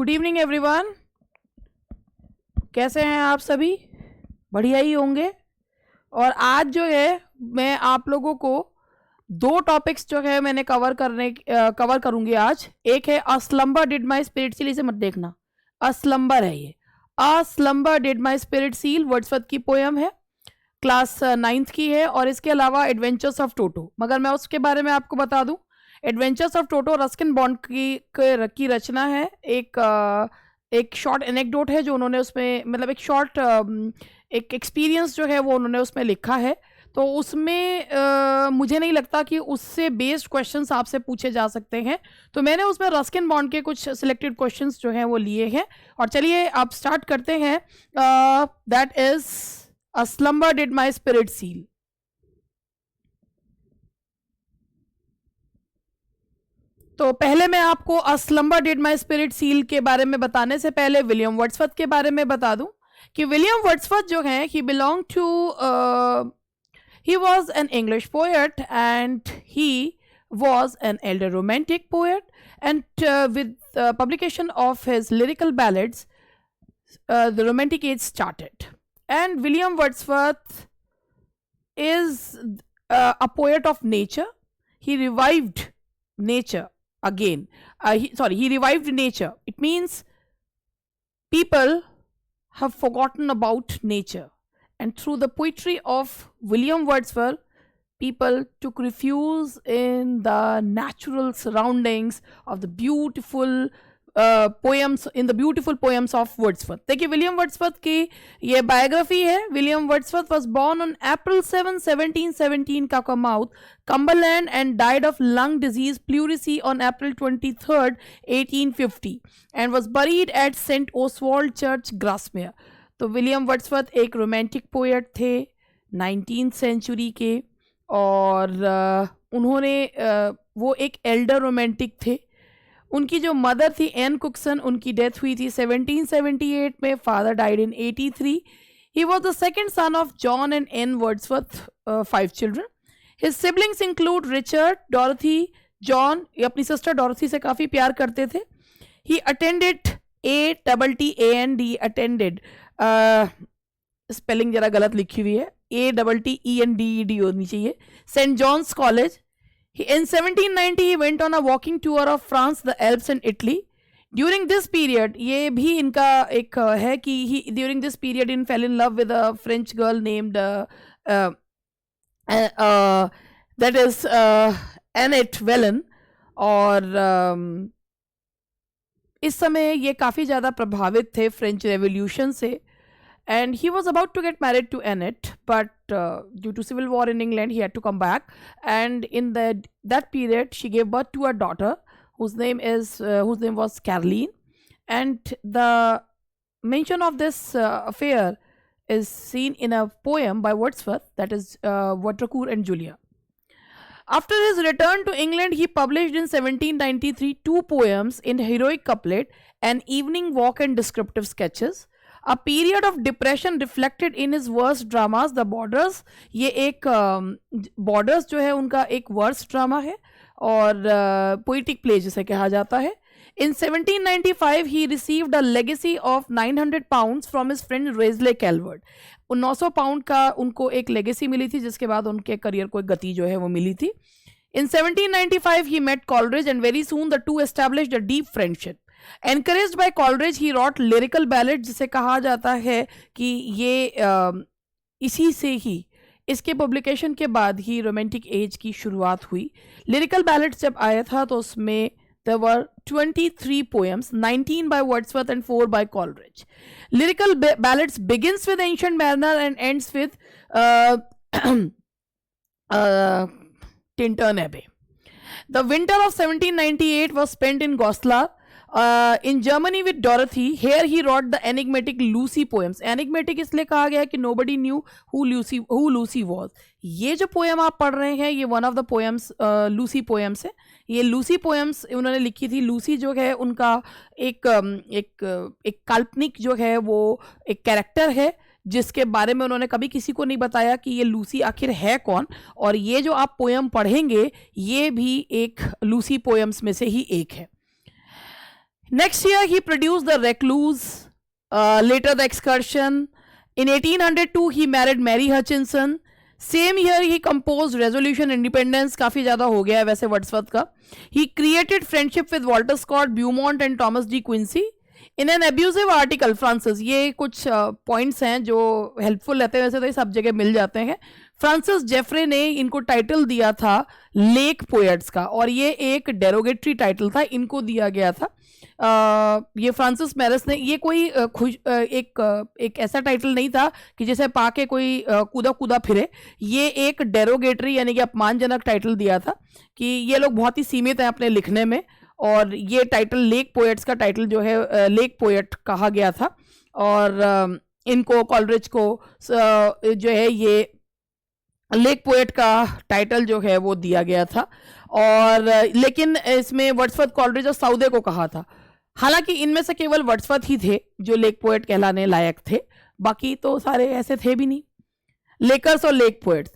Good evening everyone. कैसे हैं आप सभी? बढ़िया ही होंगे। और आज जो है मैं आप लोगों को दो टॉपिक्स जो है मैंने कवर करूंगी आज। एक है a slumber did my spirit seal, इसे मत देखना, अ स्लम्बर है ये। A slumber did my spirit seal Wordsworth की पोयम है, क्लास 9th की है। और इसके अलावा एडवेंचर्स ऑफ टोटो, मगर मैं उसके बारे में आपको बता दूं, adventures of Toto Ruskin bond की रचना है। एक शॉर्ट एनेक्डोट है जो उन्होंने उसमें, मतलब एक शॉर्ट एक एक्सपीरियंस जो है वो उन्होंने उसमें लिखा है। तो उसमें मुझे नहीं लगता कि उससे बेस्ड क्वेश्चंस आपसे पूछे जा सकते हैं। तो मैंने उसमें रस्किन बॉन्ड के कुछ सिलेक्टेड क्वेश्चंस जो हैं वो लिए हैं। और चलिए आप स्टार्ट करते हैं। That is a slumber did my spirit seal. तो पहले मैं आपको a slumber did my spirit seal के बारे में बताने से पहले विलियम वर्ड्सवर्थ के बारे में बता दूं कि विलियम वर्ड्सवर्थ जो है he belong to, he was an English poet and he was an elder romantic poet, and with publication of his lyrical ballads, the romantic age started. And William Wordsworth is a poet of nature. He revived nature again. He revived nature. It means people have forgotten about nature. And through the poetry of William Wordsworth, people took refuge in the natural surroundings of the beautiful poems, in the beautiful poems of Wordsworth. देखिए William Wordsworth की ये biography है। William Wordsworth was born on April 7, 1717, Cockermouth, Cumberland, and died of lung disease pleurisy on April 23rd, 1850, and was buried at St. Oswald Church, Grasmere. तो William Wordsworth एक romantic poet थे 19th century के, और उन्होंने वो एक Elder romantic थे। उनकी जो मदर थी एन कुक्सन, उनकी डेथ हुई थी 1778 में। Father died in 83। He was the second son of John and Ann Wordsworth, 5 children. His siblings include Richard, Dorothy, John. ये अपनी सिस्टर डॉरथी से काफ़ी प्यार करते थे। He attended ATTAND attended, spelling जरा गलत लिखी हुई है, ATTENDED होनी चाहिए, saint John's college. In 1790 he went on a walking tour of France, the Alps and Italy. During this period, ये भी इनका एक है कि he during this period he fell in love with a French girl named that is Annette Wellen. और इस समय ये काफ़ी ज़्यादा प्रभावित थे फ्रेंच रेवोल्यूशन से। And he was about to get married to Annette, but due to civil war in England, he had to come back. And in that period, she gave birth to a daughter whose name was Caroline. And the mention of this affair is seen in a poem by Wordsworth, that is Vaudreuil and Julia. After his return to England, he published in 1793 2 poems in Heroic Couplet, An Evening Walk and Descriptive Sketches. A period of depression reflected in his verse dramas, The Borders. ये एक borders जो है उनका एक verse drama है और poetic play जिसे कहा जाता है। In 1795 he received a legacy of 900 pounds from his friend Raisley Calvert. 900 pound का उनको एक लेगेसी मिली थी, जिसके बाद उनके करियर को एक गति जो है वो मिली थी। In 1795 he met Coleridge and very soon the two established a deep friendship. Encouraged by Coleridge, he wrote lyrical ballads, जिसे कहा जाता है कि ये इसी से ही, इसके पब्लिकेशन के बाद ही रोमांटिक एज की शुरुआत हुई। लिरिकल बैलेड्स जब आया था तो उसमें there were 23 poems, 19 by Wordsworth and 4 by Coleridge. Lyrical ballads begins with Ancient Mariner and ends with Tintern Abbey. The winter of 1798 was spent in Goslar, in Germany with Dorothy. Here he wrote the enigmatic Lucy poems. Enigmatic इसलिए कहा गया कि nobody knew who Lucy was. ये जो poem आप पढ़ रहे हैं ये one of the poems Lucy poems है। ये लूसी पोएम्स उन्होंने लिखी थी। लूसी जो है उनका एक काल्पनिक जो है वो एक कैरेक्टर है जिसके बारे में उन्होंने कभी किसी को नहीं बताया कि ये लूसी आखिर है कौन। और ये जो आप पोएम पढ़ेंगे ये भी एक लूसी पोएम्स में से ही एक है। Next year he produced The Recluse, later The Excursion. In 1802 he married Mary Hutchinson. Same year he composed Resolution Independence, काफ़ी ज़्यादा हो गया है वैसे वर्ड्सवर्थ का. He created friendship with Walter Scott, Beaumont and Thomas D. Quincy. In an abusive article Francis, ये कुछ points हैं जो हेल्पफुल रहते हैं, वैसे तो ये सब जगह मिल जाते हैं. फ्रांसिस जेफरे ने इनको टाइटल दिया था लेक पोएट्स का, और ये एक डेरोगेटरी टाइटल था, इनको दिया गया था. ये फ्रांसिस मैरिस ने, ये कोई एक ऐसा टाइटल नहीं था कि जैसे पाके कोई कूदा कूदा फिरे. ये एक डेरोगेटरी यानी कि अपमानजनक टाइटल दिया था कि ये लोग बहुत ही सीमित हैं अपने लिखने में, और ये टाइटल लेक पोएट्स का टाइटल जो है लेक पोएट कहा गया था. और इनको कॉलरिज को जो है ये लेक पोएट का टाइटल जो है वो दिया गया था. और लेकिन इसमें वर्ड्सवर्थ, कॉलरिज और साउदे को कहा था. हालांकि इनमें से केवल वर्ड्सवर्थ ही थे जो लेक पोएट कहलाने लायक थे, बाकी तो सारे ऐसे थे भी नहीं. लेकर्स और lake poets.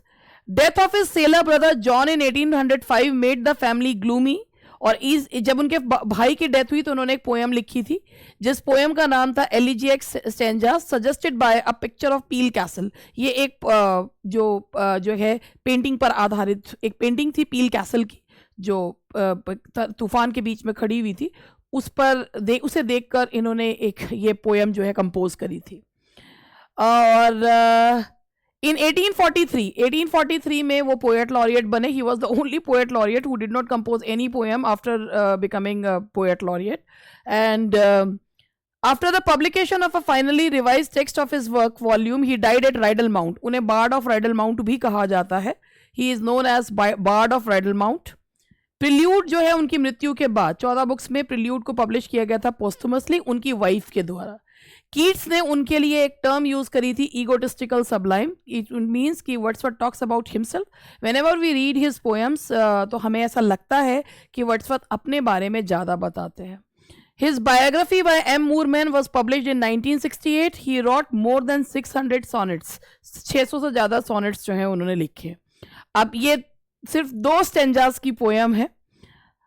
Death of his seller brother John in 1805 made the family gloomy. और जब उनके भाई की डेथ हुई तो उन्होंने एक पोएम लिखी थी जिस पोएम का नाम था elegiac stanza suggested by a picture of Peele Castle. ये एक जो है पेंटिंग पर आधारित एक पेंटिंग थी पील कैसल की, जो तूफान के बीच में खड़ी हुई थी. उसे देखकर इन्होंने एक ये पोएम जो है कंपोज करी थी. और इन 1843 में वो पोएट लॉरिएट बने. He was the only poet laureate who did not compose any poem after becoming poet laureate. And after the publication of a finally revise text of his work volume he died at Rydal Mount. उन्हें bard of Rydal Mount भी कहा जाता है. He is known as bard of Rydal Mount. Prelude जो है उनकी मृत्यु के बाद 14 बुक्स में प्रिल्यूड को पब्लिश किया गया था पोस्टमसली उनकी वाइफ के द्वारा. कीट्स ने उनके लिए एक टर्म यूज करी थी ईगोटिस्टिकल सबलाइम. इट मीन्स कि Wordsworth talks about himself. Whenever we read his poems तो हमें ऐसा लगता है कि वर्ड्सवर्थ अपने बारे में ज़्यादा बताते हैं. His biography by M Moorman was published in 1968. He wrote more than 600 sonnets. 600 से ज़्यादा सॉनेट्स जो हैं उन्होंने लिखे. अब ये सिर्फ 2 स्टेंजास की पोएम है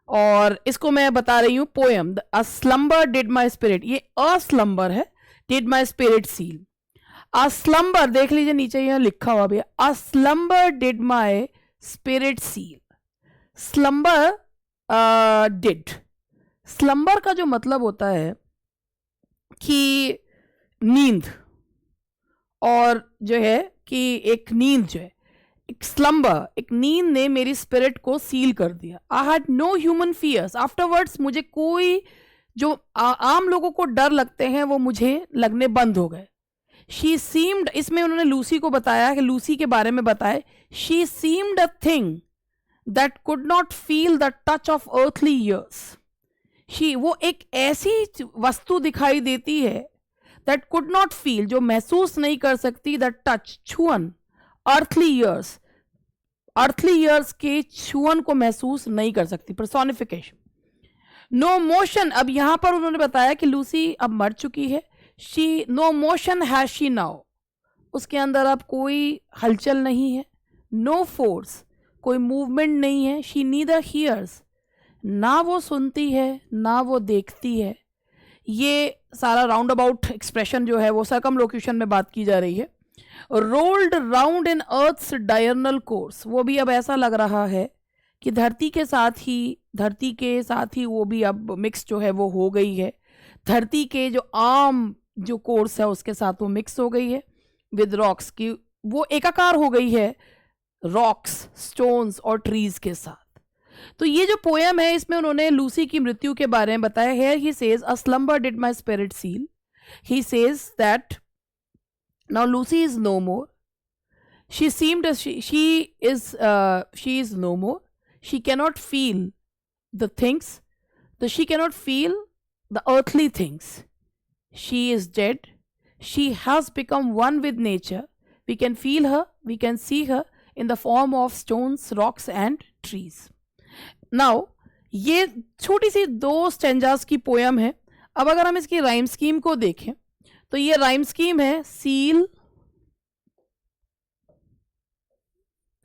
और इसको मैं बता रही हूँ. Poem a slumber did my spirit, ये अ स्लम्बर है, did my spirit seal. A slumber देख लीजिए नीचे यहाँ लिखा हुआ भी, a slumber did my spirit seal. Slumber did, slumber का जो मतलब होता है कि नींद, और जो है कि एक नींद जो है एक स्लम्बर, एक नींद ने मेरी स्पिरिट को सील कर दिया. I had no human fears afterwards. मुझे कोई जो आम लोगों को डर लगते हैं वो मुझे लगने बंद हो गए. शी सीम्ड, इसमें उन्होंने लूसी को बताया कि लूसी के बारे में बताए. She seemed a thing that could not feel the touch of earthly years. वो एक ऐसी वस्तु दिखाई देती है दैट कुड नॉट फील, जो महसूस नहीं कर सकती, द टच, छुअन, अर्थली ईयर्स, अर्थली ईयर्स के छुअन को महसूस नहीं कर सकती. पर्सोनिफिकेशन. नो मोशन, अब यहां पर उन्होंने बताया कि लूसी अब मर चुकी है. She know motion has she now, उसके अंदर अब कोई हलचल नहीं है. नो फोर्स, कोई मूवमेंट नहीं है. शी नीदर हियर्स, ना वो सुनती है ना वो देखती है. ये सारा राउंड अबाउट एक्सप्रेशन जो है वो सर्कमलोक्यूशन में बात की जा रही है. Rolled round in earth's diurnal course, वो भी अब ऐसा लग रहा है कि धरती के साथ ही वो भी अब मिक्स जो है वो हो गई है. धरती के जो आम जो कोर्स है उसके साथ वो मिक्स हो गई है विद रॉक्स की, वो एकाकार हो गई है रॉक्स, स्टोन्स और ट्रीज के साथ. तो ये जो पोएम है इसमें उन्होंने लूसी की मृत्यु के बारे में बताया. Here he says a slumber did my spirit seal. He says that now Lucy is no more. She seemed as she is no more. She cannot feel the things, she cannot feel the earthly things. She is dead. She has become one with nature. We can feel her, we can see her in the form of stones, rocks and trees. Now ये छोटी सी 2 stanzas की poem है. अब अगर हम इसकी rhyme scheme को देखें तो ये राइम स्कीम है सील,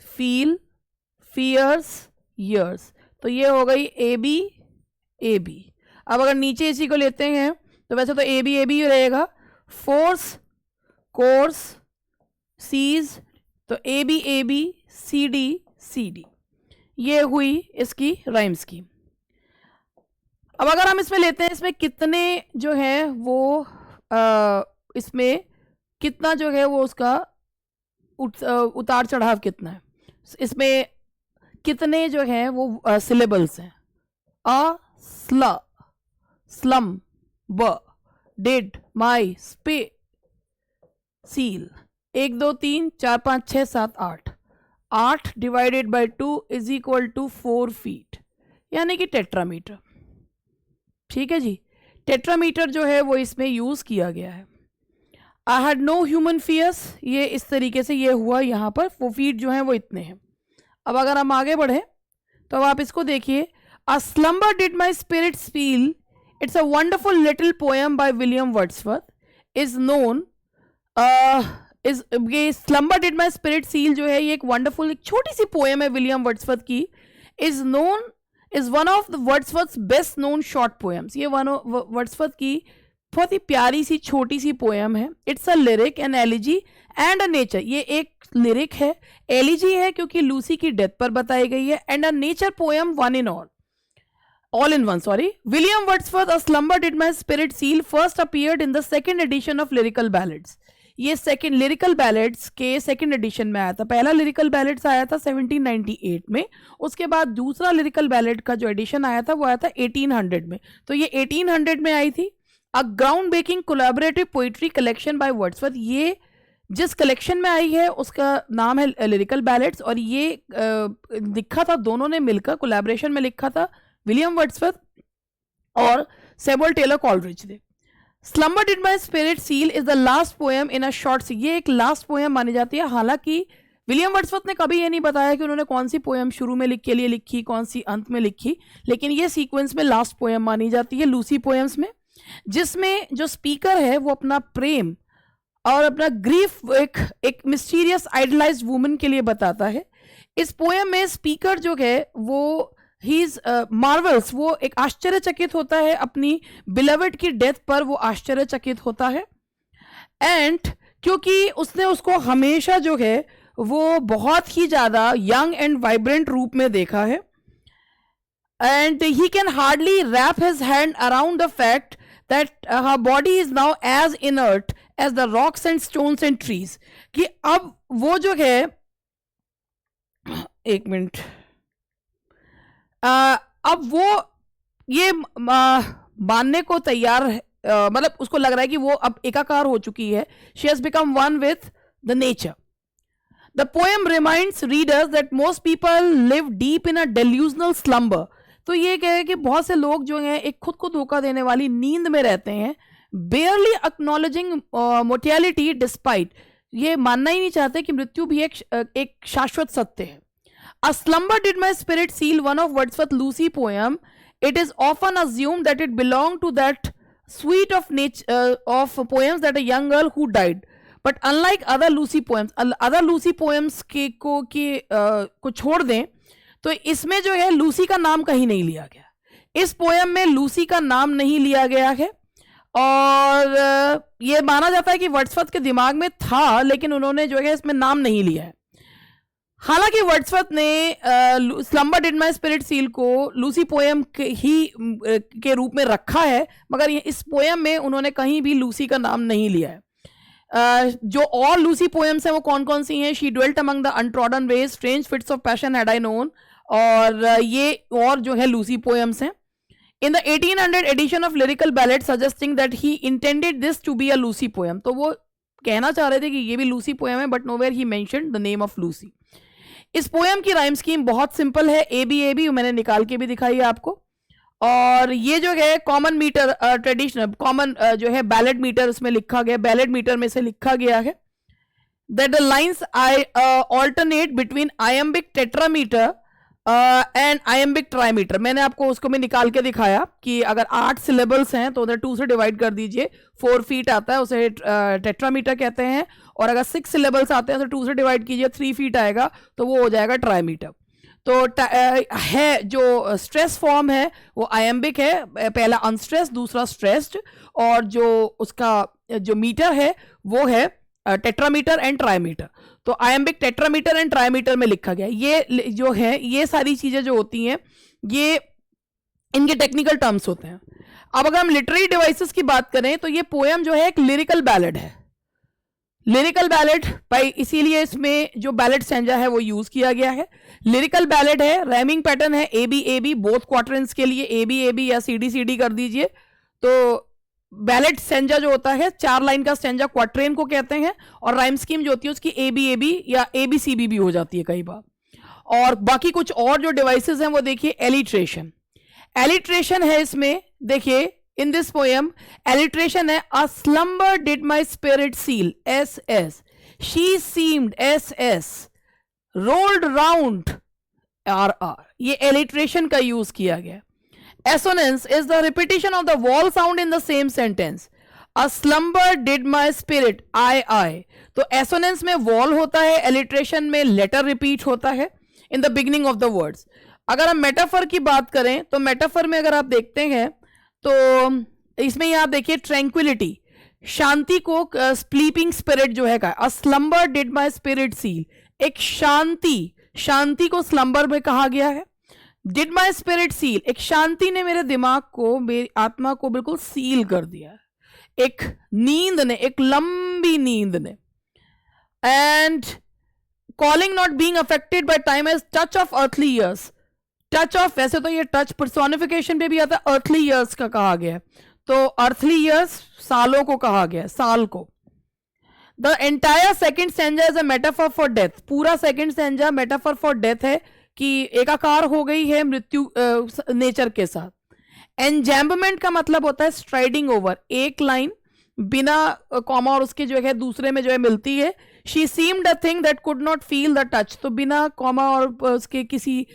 फील, फियर्स, ईयर्स. तो ये हो गई ए बी. अब अगर नीचे इसी को लेते हैं तो वैसे तो ए बी रहेगा, फोर्स, कोर्स, सीज, तो ए बी सी डी, ये हुई इसकी राइम स्कीम। अब अगर हम इसमें लेते हैं, इसमें कितने जो है वो इसमें कितना जो है वो उसका उतार चढ़ाव कितना है, इसमें कितने जो है वो सिलेबल्स हैं, अ, sl, slum, ber, did, my, spi, seal, 1 2 3 4 5 6 7 8, 8 divided by 2 is equal to 4 feet, यानी कि टेट्रामीटर। ठीक है जी, टेट्रामीटर जो है वो इसमें यूज किया गया है। I had no human fears, ये इस तरीके से ये हुआ, यहाँ पर 4 फीट जो है वो इतने हैं। अब अगर हम आगे बढ़े तो अब आप इसको देखिए, a slumber did my spirit feel, it's a wonderful little poem by William Wordsworth, is known, ये slumber did my spirit seal जो है ये एक वंडरफुल, एक छोटी सी पोएम है विलियम वर्ड्सवर्थ की, is one of the Wordsworth best known short poems. ये वर्ड्सवर्थ की बहुत ही प्यारी सी छोटी सी पोएम है। It's a lyric, an elegy and a nature, ये एक लिरिक है, एलिजी है क्योंकि लूसी की डेथ पर बताई गई है, and a nature poem one in all in one, sorry. William Wordsworth, A Slumber Did My Spirit Seal, first appeared in the second edition of Lyrical Ballads. ये second lyrical ballads के second edition में आया था। पहला lyrical ballads आया था 1798 में, उसके बाद दूसरा लिरिकल बैलेड का जो एडिशन आया था वो आया था 1800 में। तो ये 1800 में आई थी। A ground breaking collaborative poetry collection by Wordsworth, ये जिस कलेक्शन में आई है उसका नाम है लिरिकल बैलेड्स, और ये लिखा था, दोनों ने मिलकर कोलैबोरेशन में लिखा था, विलियम वर्ड्सवर्थ और सैमुअल टेलर कॉलरिज ने। Slumber did my spirit seal is the last poem in a short, ये एक लास्ट पोएम मानी जाती है। हालांकि विलियम वर्ड्सवर्थ ने कभी ये नहीं बताया कि उन्होंने कौन सी पोएम शुरू में के लिए लिखी, कौन सी अंत में लिखी, लेकिन ये सीक्वेंस में लास्ट पोएम मानी जाती है लूसी पोएम्स में, जिसमें जो स्पीकर है वो अपना प्रेम और अपना ग्रीफ एक मिस्टीरियस आइडलाइज्ड वुमन के लिए बताता है। इस पोएम में स्पीकर जो है वो ही इज मार्वल्स, वो एक आश्चर्यचकित होता है अपनी बिलवेड की डेथ पर, वो आश्चर्यचकित होता है। एंड क्योंकि उसने उसको हमेशा जो है वो बहुत ही ज्यादा यंग एंड वाइब्रेंट रूप में देखा है, and he can hardly wrap his hand around the fact that her body is now as inert as the rocks and stones and trees, कि अब वो जो है, एक मिनट, अब वो ये मानने को तैयार है, मतलब उसको लग रहा है कि वो अब एकाकार हो चुकी है। She has become one with the nature. The poem reminds readers that most people live deep in a delusional slumber, तो ये कह है कि बहुत से लोग जो हैं एक खुद को धोखा देने वाली नींद में रहते हैं। बेयरली एक्नॉलेजिंग मोर्टैलिटी डिस्पाइट, ये मानना ही नहीं चाहते कि मृत्यु भी एक शाश्वत सत्य है। A slumber did my spirit seal, one of Wordsworth's Lucy poem. It is often assumed that it belonged to that suite of poems that a young girl who died. But unlike other Lucy poems को छोड़ दें तो इसमें जो है Lucy का नाम कहीं नहीं लिया गया। इस पोएम में लूसी का नाम नहीं लिया गया है, और ये माना जाता है कि वर्ड्सवर्थ के दिमाग में था, लेकिन उन्होंने जो है इसमें नाम नहीं लिया है। हालांकि वर्ड्सवर्थ ने slumber did my spirit seal को लूसी पोएम के रूप में रखा है, मगर इस पोएम में उन्होंने कहीं भी लूसी का नाम नहीं लिया है। जो और लूसी पोएम्स हैं वो कौन कौन सी हैं? She dwelt among the untrodden ways, strange fits of passion had I known, और ये और जो है लूसी पोएम्स हैं। In the 1800 edition of lyrical ballad suggesting that he intended this to be a Lucy poem, तो वो कहना चाह रहे थे कि ये भी लूसी पोएम है, but nowhere he mentioned the name of Lucy. इस पोएम की राइम स्कीम बहुत सिंपल है, ए बी मैंने निकाल के भी दिखाई है आपको, और ये जो है कॉमन मीटर, ट्रेडिशनल कॉमन जो है बैलेड मीटर उसमें लिखा गया, बैलेड मीटर में से लिखा गया है that the lines I alternate between iambic tetrameter and iambic trimeter. मैंने आपको उसको में निकाल के दिखाया कि अगर 8 सिलेबल्स हैं तो उधर 2 से डिवाइड कर दीजिए, 4 फीट आता है, उसे टेट्रामीटर कहते हैं, और अगर 6 सिलेबल्स आते हैं तो 2 से डिवाइड कीजिए, 3 फीट आएगा, तो वो हो जाएगा ट्राईमीटर। तो है जो स्ट्रेस फॉर्म है वो आयम्बिक है, पहला अनस्ट्रेस, दूसरा स्ट्रेस्ड, और जो उसका जो मीटर है वो है टेट्रामीटर एंड ट्राईमीटर। तो आयम्बिक टेट्रामीटर एंड ट्राईमीटर में लिखा गया। ये जो है ये सारी चीजें जो होती हैं ये इनके टेक्निकल टर्म्स होते हैं। अब अगर हम लिटरेरी डिवाइसेस की बात करें तो ये पोएम जो है एक लिरिकल बैलेड है। लिरिकल बैलेड भाई इसीलिए इसमें जो बैलेड स्टैंजा है वो यूज किया गया है। लिरिकल बैलेड है, रैमिंग पैटर्न है ए बी बोथ क्वार्टरेंस के लिए ए बी या सी डी कर दीजिए। तो बैलेड स्टैंजा जो होता है 4 लाइन का स्टैंजा क्वार्टरेन को कहते हैं, और राइम स्कीम जो होती है उसकी ए बी या ABCB भी हो जाती है कई बार। और बाकी कुछ और जो डिवाइसेस हैं वो देखिए एलिट्रेशन। एलिट्रेशन है इसमें, देखिए इन दिस पोएम एलिट्रेशन है a slumber did my spirit seal SS, she seemed SS, rolled round RR। ये एलिट्रेशन का यूज किया गया। Assonance is the repetition of the vowel sound in the same sentence. A slumber did my spirit I। तो assonance में vowel होता है, alliteration में letter repeat होता है in the beginning of the words। अगर हम मेटाफर की बात करें तो मेटाफर में अगर आप देखते हैं तो इसमें ये आप देखिए ट्रैंक्विलिटी, शांति को स्लीपिंग स्पिरिट जो है a slumber did my spirit seal, एक शांति को स्लम्बर में कहा गया है। डिड माई स्पिरिट सील, एक शांति ने मेरे दिमाग को, मेरी आत्मा को बिल्कुल सील कर दिया, एक नींद ने, एक लंबी नींद ने। And calling not being affected by time age touch of earthly years. Touch of, वैसे तो ये टच पर्सोनिफिकेशन पे भी आता है, अर्थली ईयर्स का कहा गया है, तो अर्थली ईयर्स सालों को कहा गया है, साल को। The entire second stanza is a metaphor for death, पूरा second stanza metaphor for death है कि एकाकार हो गई है मृत्यु नेचर के साथ। एंजैम्बमेंट का मतलब होता है स्ट्राइडिंग ओवर, एक लाइन बिना कॉमा और उसके जो है दूसरे में जो है मिलती है। She seemed a thing that could not feel the touch, तो बिना कॉमा और उसके किसी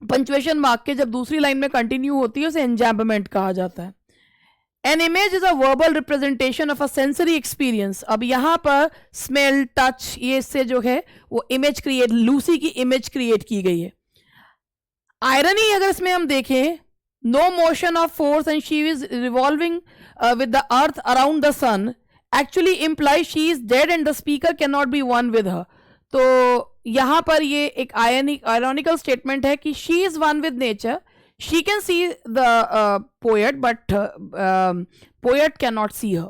पंचुएशन मार्क के जब दूसरी लाइन में कंटिन्यू होती है उसे एंजैम्बमेंट कहा जाता है। An image is a verbal representation of a sensory experience. अब यहां पर स्मेल, टच, ये इससे जो है वो इमेज क्रिएट, लूसी की इमेज क्रिएट की गई है। आयरनी अगर इसमें हम देखें, no motion of force and she is revolving with the earth around the sun actually imply she is dead and the speaker can not be one with her. तो यहां पर ये एक आयरनिकल स्टेटमेंट है कि she is one with nature, she can see the poet but poet cannot see her.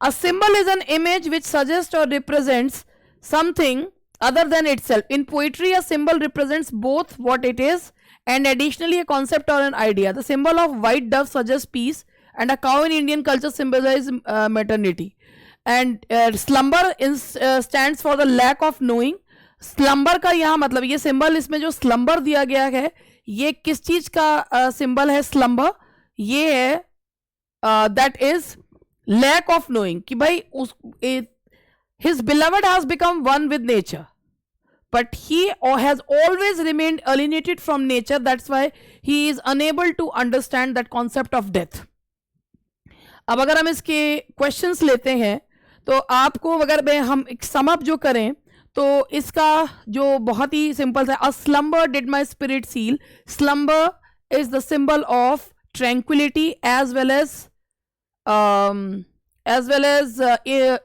A symbol is an image which suggests or represents something other than itself. In poetry, a symbol represents both what it is and additionally a concept or an idea. The symbol of white dove suggests peace and a cow in Indian culture symbolizes maternity. And slumber stands for the lack of knowing. Slumber का यहां मतलब, ये symbol इसमें जो slumber दिया गया है ये किस चीज का सिंबल है? स्लम्बर ये है that is lack of knowing, कि भाई his beloved has become one with nature but he has always remained alienated from nature, that's why he is unable to understand that concept of death. अब अगर हम इसके questions लेते हैं तो आपको अगर हम एक सम अप जो करें तो इसका जो बहुत ही सिंपल है, a slumber did my spirit seal. Slumber is the symbol of tranquillity as well as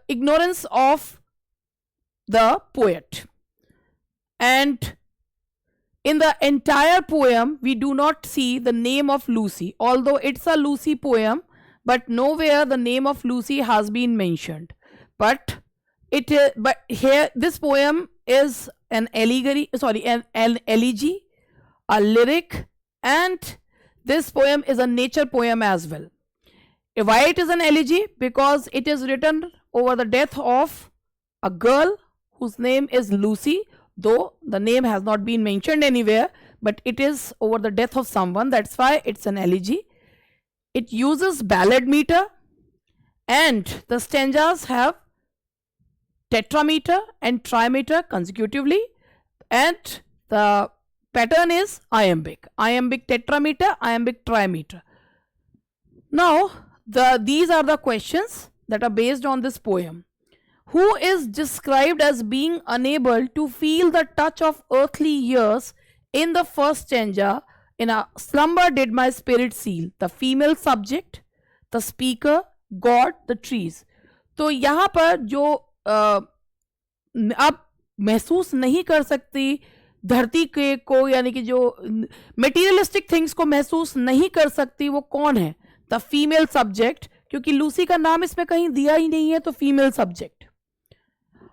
ignorance of the poet. And in the entire poem we do not see the name of Lucy, although it's a Lucy poem, but nowhere the name of Lucy has been mentioned. But here this poem is an allegory, sorry, an elegy, a lyric, and this poem is a nature poem as well. Why it is an elegy? Because it is written over the death of a girl whose name is Lucy, though the name has not been mentioned anywhere, but it is over the death of someone, that's why it's an elegy. It uses ballad meter and the stanzas have tetrameter and trimeter consecutively, and the pattern is iambic tetrameter, iambic trimeter. Now these are the questions that are based on this poem. who is described as being unable to feel the touch of earthly years in the first stanza in a slumber did my spirit seal? The female subject, the speaker, God, the trees. तो यहाँ पर जो आप महसूस नहीं कर सकती धरती के को, यानी कि जो मेटीरियलिस्टिक थिंग्स को महसूस नहीं कर सकती, वो कौन है? द फीमेल सब्जेक्ट, क्योंकि लूसी का नाम इसमें कहीं दिया ही नहीं है, तो female subject.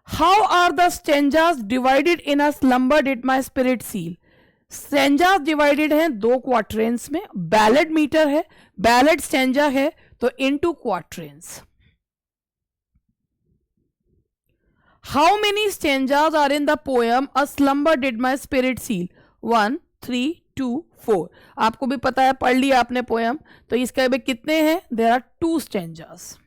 How are the stanzas divided in a slumber did my spirit seal? Stanzas divided हैं 2 क्वार्टरेंस में. बैलेड मीटर है, बैलेड स्टेंजा है, तो into quatrains. How many stanzas are in the poem A Slumber Did My Spirit Seal? 1, 3, 2, 4. आपको भी पता है, पढ़ लिया आपने पोयम, तो इसके भी कितने हैं? There are 2 stanzas.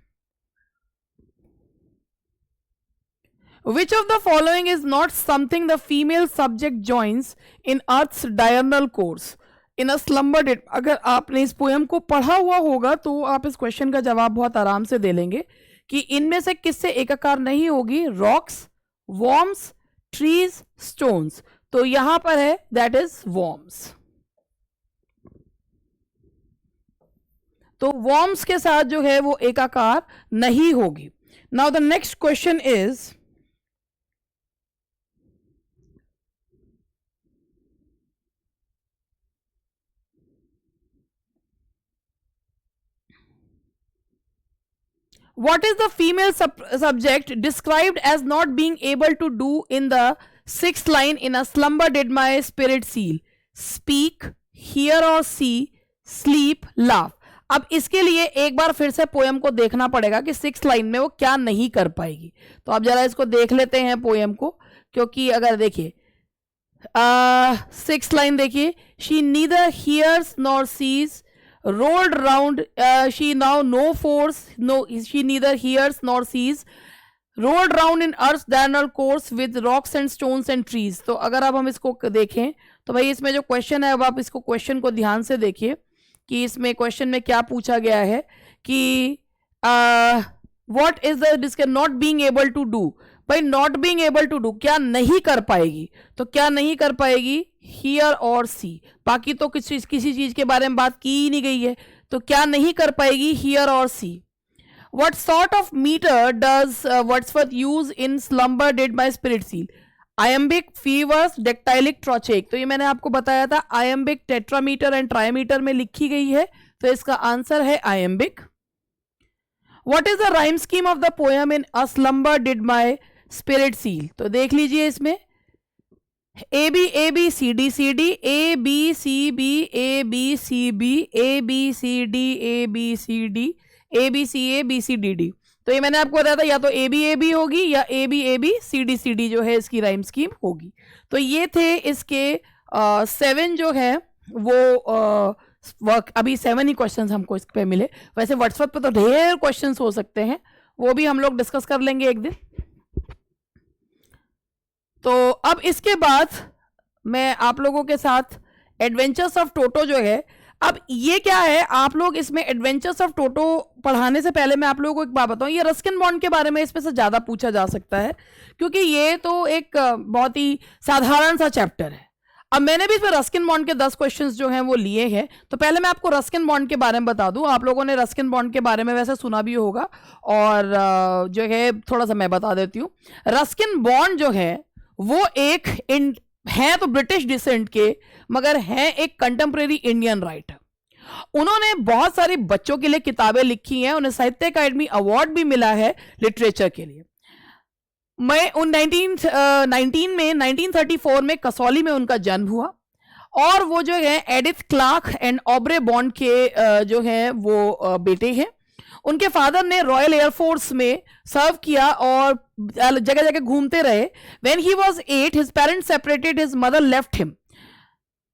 Which of the following is not something the female subject joins in Earth's diurnal course? In a slumber did. अगर आपने इस पोयम को पढ़ा हुआ होगा तो आप इस क्वेश्चन का जवाब बहुत आराम से दे लेंगे कि इनमें से किससे एकाकार नहीं होगी? Rocks, worms, trees, stones. तो यहां पर है दैट इज वॉर्म्स. तो वॉर्म्स के साथ जो है वो एकाकार नहीं होगी. Now the next question is, what is the female subject described as not being able to do in the 6th line in a slumber did my spirit seal? Speak, hear or see, sleep, laugh. अब इसके लिए एक बार फिर से poem को देखना पड़ेगा कि 6th लाइन में वो क्या नहीं कर पाएगी. तो आप जरा इसको देख लेते हैं पोयम को, क्योंकि अगर देखिए 6th लाइन देखिए, she neither hears nor sees, rolled round, she now no force, no, she neither hears nor sees, rolled round in earth's diurnal course with rocks and stones and trees. तो अगर अब हम इसको देखें तो भाई इसमें जो क्वेश्चन है, अब आप इसको क्वेश्चन को ध्यान से देखिए कि इसमें क्वेश्चन में क्या पूछा गया है कि what is the disc not being able to do. भाई not being able to do क्या नहीं कर पाएगी? तो क्या नहीं कर पाएगी? हियर और सी. बाकी तो किसी चीज के बारे में बात की ही नहीं गई है, तो क्या नहीं कर पाएगी? हियर और सी. What sort of meter does Wordsworth use in Slumber Did My Spirit Seal? Iambic, fevers, dactylic, trochaic. तो ये मैंने आपको बताया था, iambic, tetrameter and trimeter में लिखी गई है, तो इसका आंसर है iambic. What is the rhyme scheme of the poem in A Slumber Did My Spirit Seal? तो देख लीजिए इसमें A B A B C D C D A B C B A B C B A B C D A B C D A B C A B C D D. तो ये मैंने आपको बताया था, या तो A B होगी या A B C D जो है इसकी राइम स्कीम होगी. तो ये थे इसके 7 जो है वो वर्क. अभी 7 ही क्वेश्चंस हमको इस पे मिले. वैसे वर्ड्सवर्थ पे तो ढेर क्वेश्चंस हो सकते हैं, वो भी हम लोग डिस्कस कर लेंगे एक दिन. तो अब इसके बाद मैं आप लोगों के साथ एडवेंचर्स ऑफ टोटो जो है, अब ये क्या है, आप लोग इसमें एडवेंचर्स ऑफ टोटो पढ़ाने से पहले मैं आप लोगों को एक बात बताऊं, ये रस्किन बॉन्ड के बारे में इसमें से ज़्यादा पूछा जा सकता है, क्योंकि ये तो एक बहुत ही साधारण सा चैप्टर है. अब मैंने भी इसमें रस्किन बॉन्ड के 10 क्वेश्चंस जो हैं वो लिए हैं. तो पहले मैं आपको रस्किन बॉन्ड के बारे में बता दूं. आप लोगों ने रस्किन बॉन्ड के बारे में वैसे सुना भी होगा, और जो है थोड़ा सा मैं बता देती हूँ. रस्किन बॉन्ड जो है वो एक हैं तो ब्रिटिश डिसेंट के, मगर हैं एक कंटेम्प्रेरी इंडियन राइटर. उन्होंने बहुत सारी बच्चों के लिए किताबें लिखी हैं. उन्हें साहित्य अकादमी अवार्ड भी मिला है लिटरेचर के लिए. मैं 1934 में कसौली में उनका जन्म हुआ, और वो जो है Edith Clarke and Aubrey Bond के जो है वो बेटे हैं. उनके फादर ने रॉयल एयरफोर्स में सर्व किया और जगह जगह घूमते रहे. When he was 8 his parents separated, his mother left him.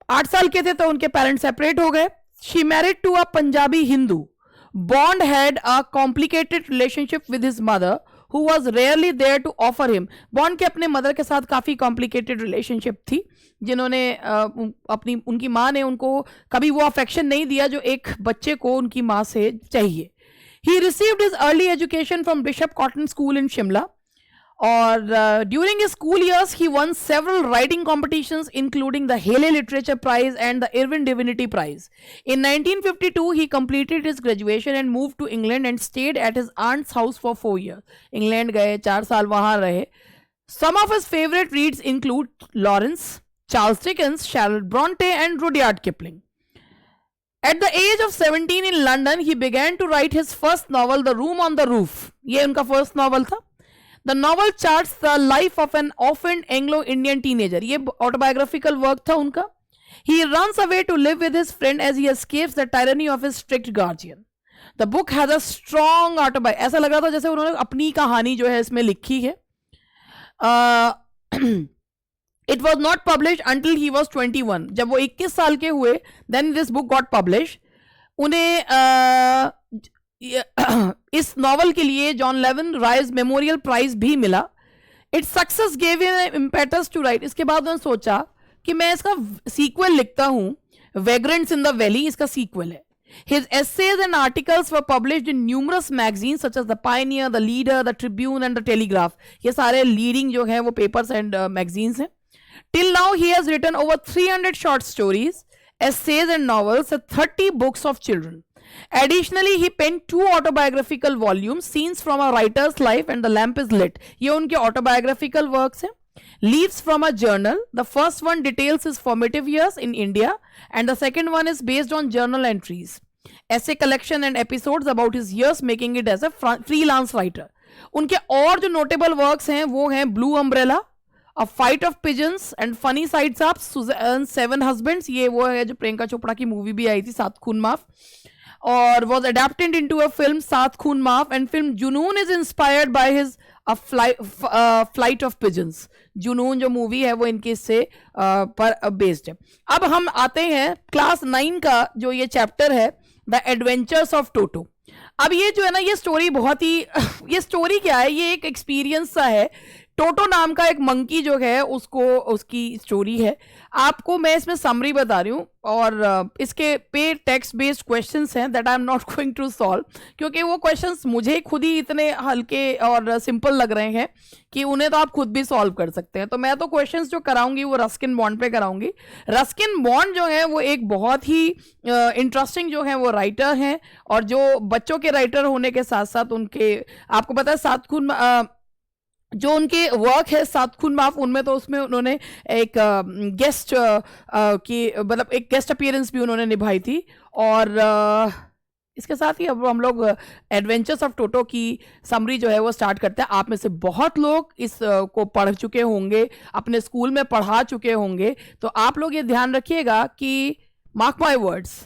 8 साल के थे तो उनके पेरेंट्स सेपरेट हो गए. She married to a Punjabi Hindu. Bond had a complicated relationship with his mother who was rarely there to offer him. Bond के अपने mother के साथ काफी कॉम्प्लिकेटेड रिलेशनशिप थी, जिन्होंने उनकी माँ ने उनको कभी वो अफेक्शन नहीं दिया जो एक बच्चे को उनकी माँ से चाहिए. He received his early education from Bishop Cotton School in Shimla. और during his school years he won several writing competitions including the Haley Literature Prize and the Irving Divinity Prize. In 1952 he completed his graduation and moved to England and stayed at his aunt's house for 4 years. England गए 4 साल वहाँ रहे. Some of his favorite reads include Lawrence, Charles Dickens, Charlotte Bronte and Rudyard Kipling. At the age of 17 in London he began to write his first novel The Room on the Roof. ये उनका first novel था. The novel charts the life of an orphaned Anglo-Indian teenager. ये autobiographical work था उनका. He runs away to live with his friend as he escapes the tyranny of his strict guardian. The book has a strong autobiography. ऐसा लग रहा था जैसे उन्होंने अपनी कहानी जो है इसमें लिखी है. It was not published until he was 21. जब वो 21 साल के हुए, then this book got published. उन्हें इस नॉवल के लिए John Llewellyn Rhys Memorial Prize भी मिला. Its success gave him impetus to write. इसके बाद उन्होंने सोचा कि मैं इसका सीक्वल लिखता हूं. वेग्रेंट्स इन द वैली इसका सीक्वल है. His essays and articles were published in numerous magazines such as The Pioneer, The Leader, The Tribune and The Telegraph. ये सारे लीडिंग जो है वो पेपर्स एंड मैगजीन्स हैं. Till now he has written over 300 short stories, essays and novels and 30 books of children. Additionally, he penned 2 autobiographical volumes, Scenes from a Writer's Life and The Lamp is Lit. ये उनके autobiographical works हैं. Leaves from a Journal. The first one details his formative years in India and the second one is based on journal entries. Essay collection and episodes about his years making it as a freelance writer. उनके और जो notable works हैं वो हैं Blue Umbrella, A Fight of Pigeons and Funny Sides Up, Suzanne's 7 Husbands. ये वो है जो प्रियंका चोपड़ा की मूवी भी आई थी सात खून माफ, और was adapted into a film सात खून माफ, and film Junoon is inspired by his Flight of Pigeons. जुनून जो मूवी है वो इनके इससे पर बेस्ड है. अब हम आते हैं क्लास 9 का जो ये चैप्टर है, द एडवेंचर्स ऑफ टोटो. अब ये जो है ना ये स्टोरी बहुत ही ये स्टोरी क्या है, ये एक एक्सपीरियंस सा है. टोटो नाम का एक मंकी जो है उसकी स्टोरी है. आपको मैं इसमें समरी बता रही हूँ और इसके पे टेक्स्ट बेस्ड क्वेश्चंस हैं that I am not going to solve, क्योंकि वो क्वेश्चंस मुझे खुद ही इतने हल्के और सिंपल लग रहे हैं कि उन्हें तो आप खुद भी सॉल्व कर सकते हैं. तो मैं तो क्वेश्चंस जो कराऊंगी वो रस्किन बॉन्ड पे कराऊंगी. रस्किन बॉन्ड जो है वो एक बहुत ही इंटरेस्टिंग जो है वो राइटर हैं, और जो बच्चों के राइटर होने के साथ साथ उनके आपको पता है सात खून जो उनके वर्क है सात खून माफ, उनमें तो उसमें उन्होंने एक गेस्ट की मतलब एक गेस्ट अपीयरेंस भी उन्होंने निभाई थी. और इसके साथ ही अब हम लोग एडवेंचर्स ऑफ टोटो की समरी जो है वो स्टार्ट करते हैं. आप में से बहुत लोग इस को पढ़ चुके होंगे, अपने स्कूल में पढ़ा चुके होंगे, तो आप लोग ये ध्यान रखिएगा कि मार्क माय वर्ड्स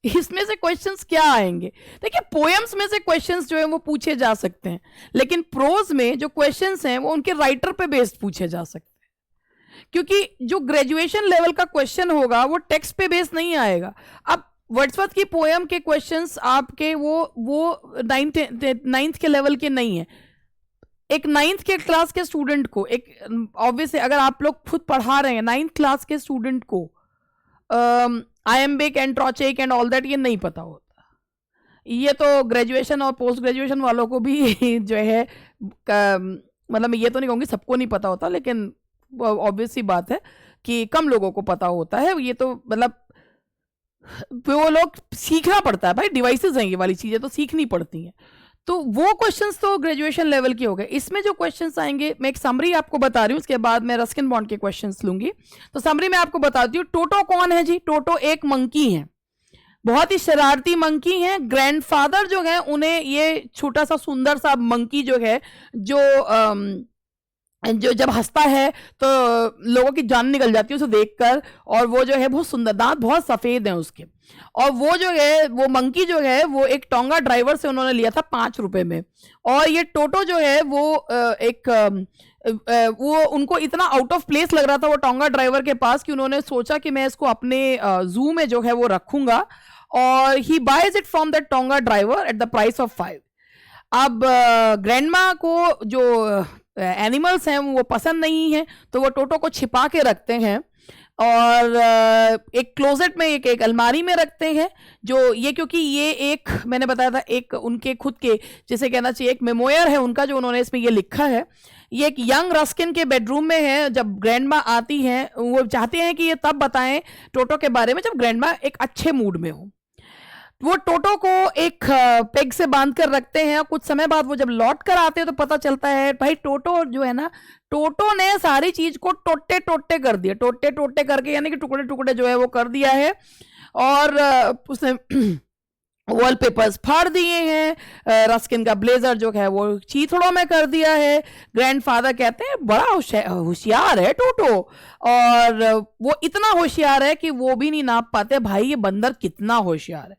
इसमें से क्वेश्चंस क्या आएंगे. देखिए पोएम्स में से क्वेश्चंस जो है वो पूछे जा सकते हैं, लेकिन प्रोज में जो क्वेश्चंस हैं वो उनके राइटर पे बेस्ड पूछे जा सकते हैं, क्योंकि जो ग्रेजुएशन लेवल का क्वेश्चन होगा वो टेक्स्ट पे बेस्ड नहीं आएगा. अब वर्ड्सवर्थ की पोएम के क्वेश्चंस आपके वो नाइन्थ के लेवल के नहीं है. एक 9th के क्लास के स्टूडेंट को, एक ऑब्वियसली अगर आप लोग खुद पढ़ा रहे हैं 9th क्लास के स्टूडेंट को iambic and trochaic and all that ये नहीं पता होता. ये तो ग्रेजुएशन और पोस्ट ग्रेजुएशन वालों को भी जो है मतलब ये तो नहीं कहूँगी सबको नहीं पता होता, लेकिन ऑब्वियस सी बात है कि कम लोगों को पता होता है. ये तो मतलब वो लोग सीखना पड़ता है भाई, डिवाइसेस हैं ये वाली चीज़ें तो सीखनी पड़ती हैं. तो वो क्वेश्चंस तो ग्रेजुएशन लेवल के हो गए. इसमें जो क्वेश्चंस आएंगे मैं एक समरी आपको बता रही हूँ, उसके बाद मैं रस्किन बॉन्ड के क्वेश्चंस लूंगी. तो समरी में आपको बताती हूँ. टोटो कौन है जी? टोटो एक मंकी है, बहुत ही शरारती मंकी है. ग्रैंडफादर जो है उन्हें ये छोटा सा सुंदर सा मंकी जो है जो जब हंसता है तो लोगों की जान निकल जाती है उसे देखकर, और वो जो है बहुत सुंदर, दांत बहुत सफेद हैं उसके. और वो जो है वो मंकी जो है वो एक टोंगा ड्राइवर से उन्होंने लिया था 5 रुपए में. और ये टोटो जो है वो उनको इतना आउट ऑफ प्लेस लग रहा था वो टोंगा ड्राइवर के पास कि उन्होंने सोचा कि मैं इसको अपने जू में जो है वो रखूंगा. और he buys it from that tonga driver at the price of 5. अब ग्रैंडमा को जो एनिमल्स हैं वो पसंद नहीं है, तो वो टोटो को छिपा के रखते हैं. और एक क्लोजेट में एक अलमारी में रखते हैं। जो ये क्योंकि ये एक मैंने बताया था एक उनके खुद के जिसे कहना चाहिए एक मेमोयर है उनका जो उन्होंने इसमें ये लिखा है। ये एक यंग रस्किन के बेडरूम में है। जब ग्रैंडमा आती हैं वो चाहते हैं कि ये तब बताएं टोटो के बारे में जब ग्रैंडमा एक अच्छे मूड में हो। वो टोटो को एक पेग से बांध कर रखते हैं और कुछ समय बाद वो जब लौट कर आते हैं तो पता चलता है भाई टोटो जो है ना, टोटो ने सारी चीज को टोटे टोटे कर दिया, टोटे टोटे करके यानी कि टुकड़े टुकड़े जो है वो कर दिया है। और उसने वॉलपेपर्स फाड़ दिए हैं, रस्किन का ब्लेजर जो है वो चीथड़ों में कर दिया है। ग्रैंडफादर कहते हैं बड़ा होशियार है टोटो, और वो इतना होशियार है कि वो भी नहीं नाप पाते भाई ये बंदर कितना होशियार है।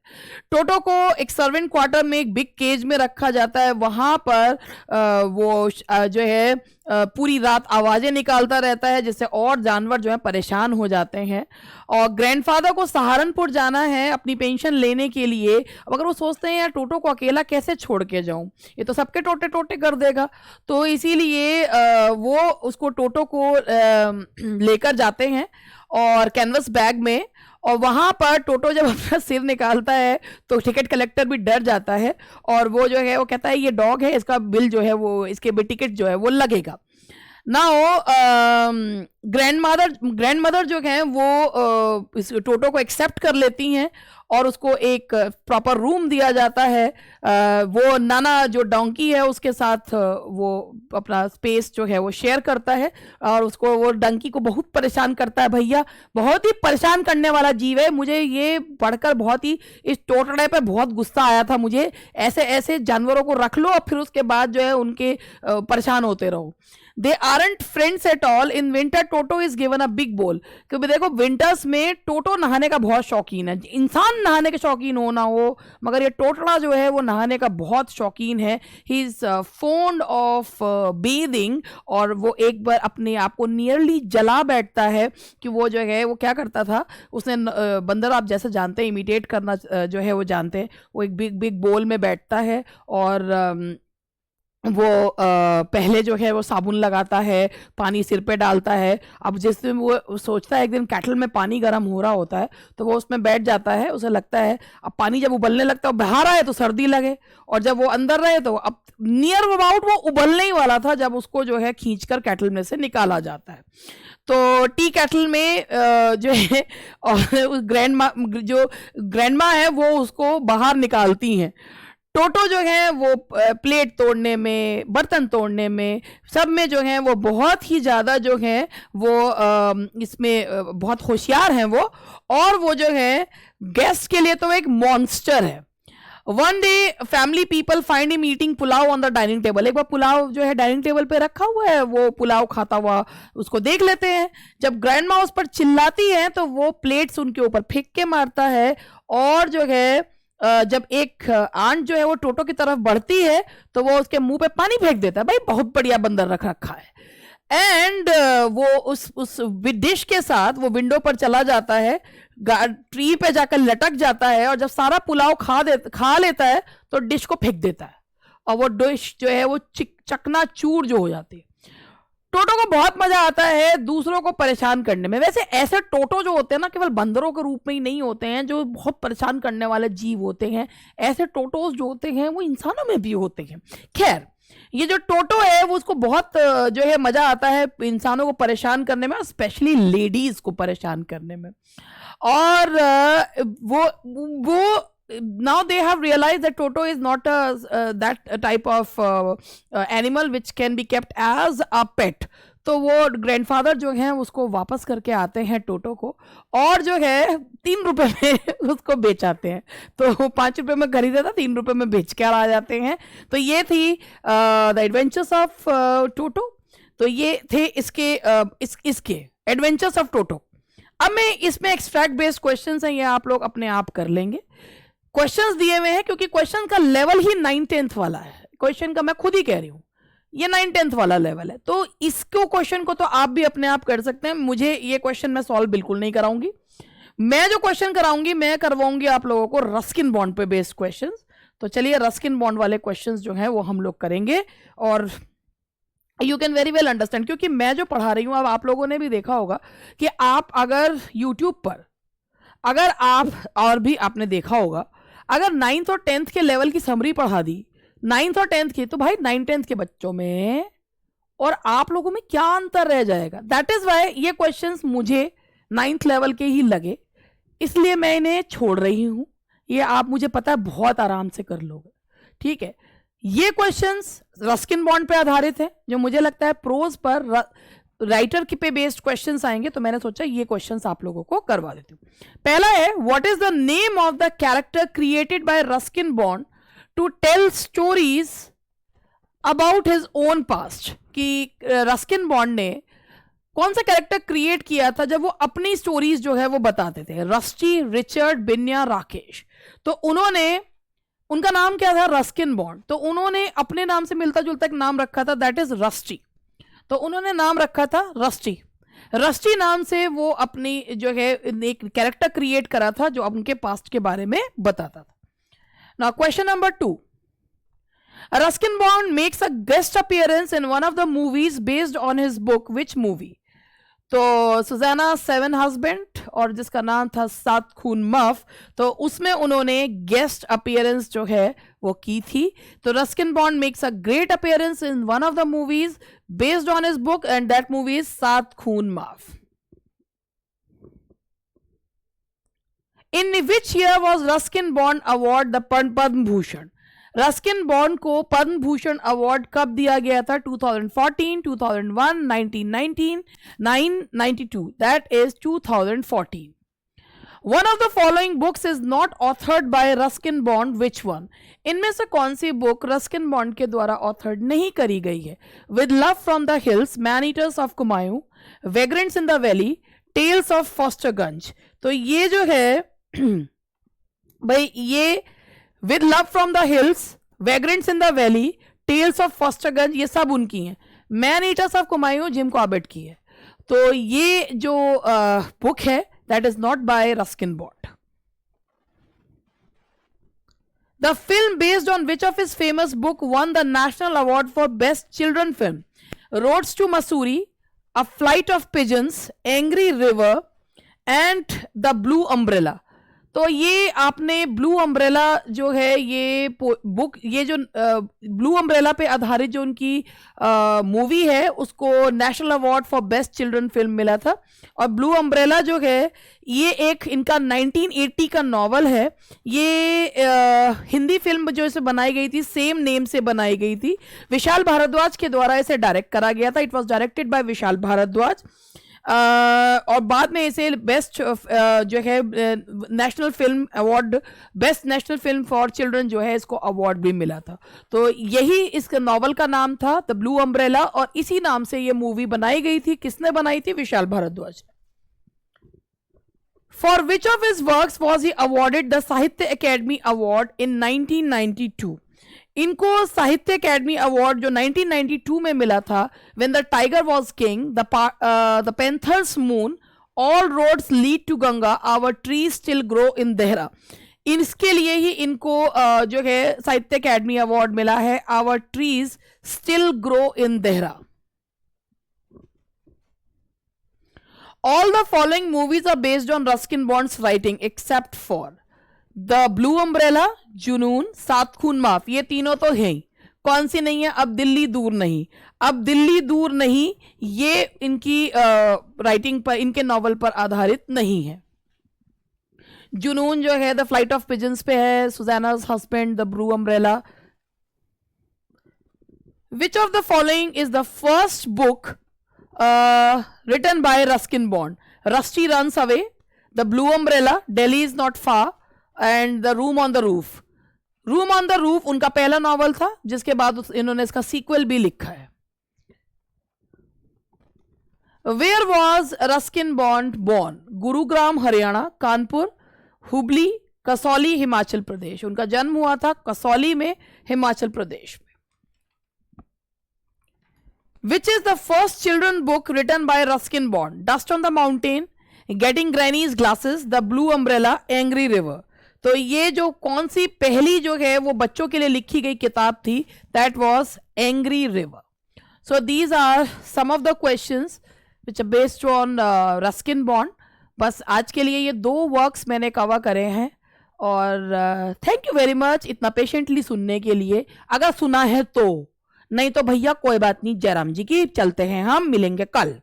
टोटो को एक सर्वेंट क्वार्टर में एक बिग केज में रखा जाता है। वहां पर वो जो है पूरी रात आवाजें निकालता रहता है जिससे और जानवर जो है परेशान हो जाते हैं। और ग्रैंडफादर को सहारनपुर जाना है अपनी पेंशन लेने के लिए। अब अगर वो सोचते हैं यार टोटो को अकेला कैसे छोड़ के जाऊं, ये तो सबके टोटे टोटे कर देगा, तो इसीलिए वो उसको टोटो को लेकर जाते हैं और कैनवस बैग में। और वहां पर टोटो जब अपना सिर निकालता है तो टिकट कलेक्टर भी डर जाता है और वो जो है वो कहता है ये डॉग है, इसका बिल जो है वो इसके भी टिकट जो है वो लगेगा ना। वो ग्रैंडमदर जो है वो इस टोटो को एक्सेप्ट कर लेती हैं और उसको एक प्रॉपर रूम दिया जाता है। वो नाना जो डोंकी है उसके साथ वो अपना स्पेस जो है वो शेयर करता है और उसको वो डंकी को बहुत परेशान करता है। भैया बहुत ही परेशान करने वाला जीव है, मुझे ये पढ़कर बहुत ही इस टोटड़े पे बहुत गुस्सा आया था, मुझे ऐसे ऐसे जानवरों को रख लो और फिर उसके बाद जो है उनके परेशान होते रहो। They aren't friends at all. In winter toto is given a big बोल, क्योंकि देखो विंटर्स में टोटो नहाने का बहुत शौकीन है। इंसान नहाने के शौकीन हो ना हो मगर ये टोटड़ा जो है वो नहाने का बहुत शौकीन है। He is found of bathing, और वो एक बार अपने आप को नियरली जला बैठता है कि वो जो है वो क्या करता था, उसने बंदर आप जैसे जानते हैं इमिटेट करना जो है वो जानते हैं, वो एक बिग बिग बोल में बैठता है और वो पहले जो है वो साबुन लगाता है, पानी सिर पे डालता है। अब जिस दिन वो सोचता है एक दिन कैटल में पानी गर्म हो रहा होता है तो वो उसमें बैठ जाता है, उसे लगता है अब पानी जब उबलने लगता है बाहर आए तो सर्दी लगे, और जब वो अंदर रहे तो अब नियर अबाउट वो उबलने ही वाला था जब उसको जो है खींचकर कैटल में से निकाला जाता है। तो टी कैटल में जो है और ग्रैंडमा है वो उसको बाहर निकालती हैं। टोटो जो है वो प्लेट तोड़ने में, बर्तन तोड़ने में, सब में जो है वो बहुत ही ज़्यादा जो है वो इसमें बहुत होशियार हैं वो, और वो जो है गेस्ट के लिए तो एक मॉन्स्टर है। One day family people find him eating pulao on the dining table. एक बार पुलाव जो है डाइनिंग टेबल पे रखा हुआ है, वो पुलाव खाता हुआ उसको देख लेते हैं। जब ग्रैंडमा उस पर चिल्लाती है तो वो प्लेट्स उनके ऊपर फेंक के मारता है, और जो है जब एक आंट जो है वो टोटो की तरफ बढ़ती है तो वो उसके मुंह पे पानी फेंक देता है। भाई बहुत बढ़िया बंदर रख रखा है। एंड वो उस डिश के साथ वो विंडो पर चला जाता है, ट्री पे जाकर लटक जाता है, और जब सारा पुलाव खा लेता है तो डिश को फेंक देता है और वो डिश जो है वो चकनाचूर जो हो जाती है। टोटो को बहुत मजा आता है दूसरों को परेशान करने में। वैसे ऐसे टोटो जो होते हैं ना केवल बंदरों के रूप में ही नहीं होते हैं जो बहुत परेशान करने वाले जीव होते हैं, ऐसे टोटोस जो होते हैं वो इंसानों में भी होते हैं। खैर ये जो टोटो है वो उसको बहुत जो है मजा आता है इंसानों को परेशान करने में, स्पेशली लेडीज को परेशान करने में। और वो now they have realized that Toto is not that type of animal which can be kept as a pet। तो वो ग्रैंडफादर जो हैं उसको वापस करके आते हैं टोटो को, और जो है 3 रुपए में उसको बेचाते हैं। तो 5 रुपए में खरीदा था, 3 रुपए में बेच कर आ जाते हैं। तो ये थी द एडवेंचर्स ऑफ टोटो। तो ये थे इसके एडवेंचर्स ऑफ टोटो। अब मैं इसमें एक्सट्रैक्ट बेस्ड क्वेश्चंस हैं, ये आप लोग अपने आप कर लेंगे। क्वेश्चंस दिए हुए हैं क्योंकि क्वेश्चन का लेवल ही 9th-10th वाला है। क्वेश्चन का मैं खुद ही कह रही हूं ये 9th-10th वाला लेवल है, तो इसको क्वेश्चन को तो आप भी अपने आप कर सकते हैं। मुझे ये क्वेश्चन मैं सॉल्व बिल्कुल नहीं कराऊंगी। मैं जो क्वेश्चन कराऊंगी मैं करवाऊंगी आप लोगों को रस्किन बॉन्ड पे बेस्ड क्वेश्चंस। तो चलिए रस्किन बॉन्ड वाले क्वेश्चंस जो हैं वो हम लोग करेंगे। और you can very well understand, क्योंकि मैं जो पढ़ा रही हूँ, अब आप लोगों ने भी देखा होगा कि आप अगर यूट्यूब पर, अगर आप, और भी आपने देखा होगा, अगर 9th और 10th के लेवल की समरी पढ़ा दी, 9th और 10th की, तो भाई 9th 10th के बच्चों में और आप लोगों में क्या अंतर रह जाएगा। दैट इज वाई ये क्वेश्चंस मुझे 9th लेवल के ही लगे, इसलिए मैं इन्हें छोड़ रही हूं। ये आप, मुझे पता है, बहुत आराम से कर लोगे, ठीक है। ये क्वेश्चंस रस्किन बॉन्ड पे आधारित है, जो मुझे लगता है प्रोज पर राइटर के पे बेस्ड क्वेश्चंस आएंगे, तो मैंने सोचा ये क्वेश्चंस आप लोगों को करवा देती हूँ। पहला है, what is the name of the character created by Ruskin Bond to tell stories about his own past. कि रस्किन बॉन्ड ने कौन सा कैरेक्टर क्रिएट किया था जब वो अपनी स्टोरीज जो है वो बताते थे। रस्टी, रिचर्ड, बिन्या, राकेश, तो उन्होंने, उनका नाम क्या था, रस्किन बॉन्ड, तो उन्होंने अपने नाम से मिलता जुलता एक नाम रखा था, दैट इज रस्टी। तो उन्होंने नाम रखा था रस्टी। रस्टी नाम से वो अपनी जो है एक कैरेक्टर क्रिएट करा था जो उनके पास्ट के बारे में बताता था। Now question number 2, Ruskin Bond makes a guest appearance in one of the movies based on his book, which movie. तो सुजाना सेवन हस्बैंड, और जिसका नाम था 7 खून माफ, तो उसमें उन्होंने गेस्ट अपीयरेंस जो है वो की थी। तो Ruskin Bond makes a great appearance in one of the movies based on his book, and that movie is 7 Khoon Maaf. In which year was Ruskin Bond awarded the Padma Bhushan. Ruskin Bond को Padma Bhushan award कब दिया गया था? 2014, 2001, 1919, 992, that is 2014. One of the following books is not authored by Ruskin bond, which one? इनमें से कौन सी book Ruskin bond के द्वारा ऑथर्ड नहीं करी गई है? With Love from the Hills, Man Eaters of Kumail, Vagrants in the Valley, Tales of Fosterganj. तो ये जो है भाई, ये with love from the hills, vagrants in the valley, tales of Fosterganj, ये सब उनकी हैं। Man eaters of Kumaon Jim Corbett की है। तो ये जो बुक है that is not by Ruskin Bond. The film based on which of his famous book won the national award for best children film? Roads to Mussoorie, a flight of pigeons, angry river and the blue umbrella. तो ये आपने blue umbrella जो है, ये book, ये जो blue umbrella पे आधारित जो उनकी मूवी है, उसको national award for best children film मिला था। और ब्लू अम्ब्रेला जो है ये एक इनका 1980 का नॉवल है। ये हिंदी फिल्म जो इसे बनाई गई थी, सेम नेम से बनाई गई थी। विशाल भारद्वाज के द्वारा इसे डायरेक्ट करा गया था। It was directed by Vishal Bhardwaj. और बाद में इसे बेस्ट जो है national film award, best national film for children जो है, इसको अवार्ड भी मिला था। तो यही इस नॉवल का नाम था, द ब्लू अम्ब्रेला, और इसी नाम से ये मूवी बनाई गई थी। किसने बनाई थी? Vishal Bhardwaj. For which of his works was he awarded the Sahitya Akademi award in 1992? इनको साहित्य अकेडमी अवार्ड जो 1992 में मिला था, when the tiger was king, the panther's moon, all roads lead to Ganga, our tree still grow in Dehra. इसके लिए ही इनको जो है साहित्य अकेडमी अवार्ड मिला है, our trees still grow in Dehra. All the following movies are based on Ruskin Bond's writing except for the blue umbrella, Junoon, 7 Khoon माफ। ये तीनों तो हैं ही, कौन सी नहीं है? अब दिल्ली दूर नहीं। अब दिल्ली दूर नहीं ये इनकी राइटिंग पर, इनके नॉवल पर आधारित नहीं है। जुनून जो है द फ्लाइट ऑफ पिजन्स पे है। Susanna's husband, the blue umbrella. Which of the following is the first book written by Ruskin Bond? Rusty runs away, the blue umbrella, Delhi is not far, and the room on the roof. Room on the roof उनका पहला novel था, जिसके बाद इन्होंने इसका sequel भी लिखा है। Where was Ruskin Bond born? Gurugram Haryana, Kanpur, Hubli, Kasauli, Himachal Pradesh. उनका जन्म हुआ था कसौली में, हिमाचल प्रदेश में। Which is the first children book written by Ruskin Bond? Dust on the mountain, getting granny's glasses, the blue umbrella, angry river. तो ये जो कौन सी पहली जो है वो बच्चों के लिए लिखी गई किताब थी, that was angry river. So these are some of the questions which are based on Ruskin bond. बस आज के लिए ये 2 वर्क्स मैंने कवर करे हैं और थैंक यू वेरी मच इतना पेशेंटली सुनने के लिए, अगर सुना है तो। नहीं तो भैया कोई बात नहीं, जयराम जी की चलते हैं, हम मिलेंगे कल।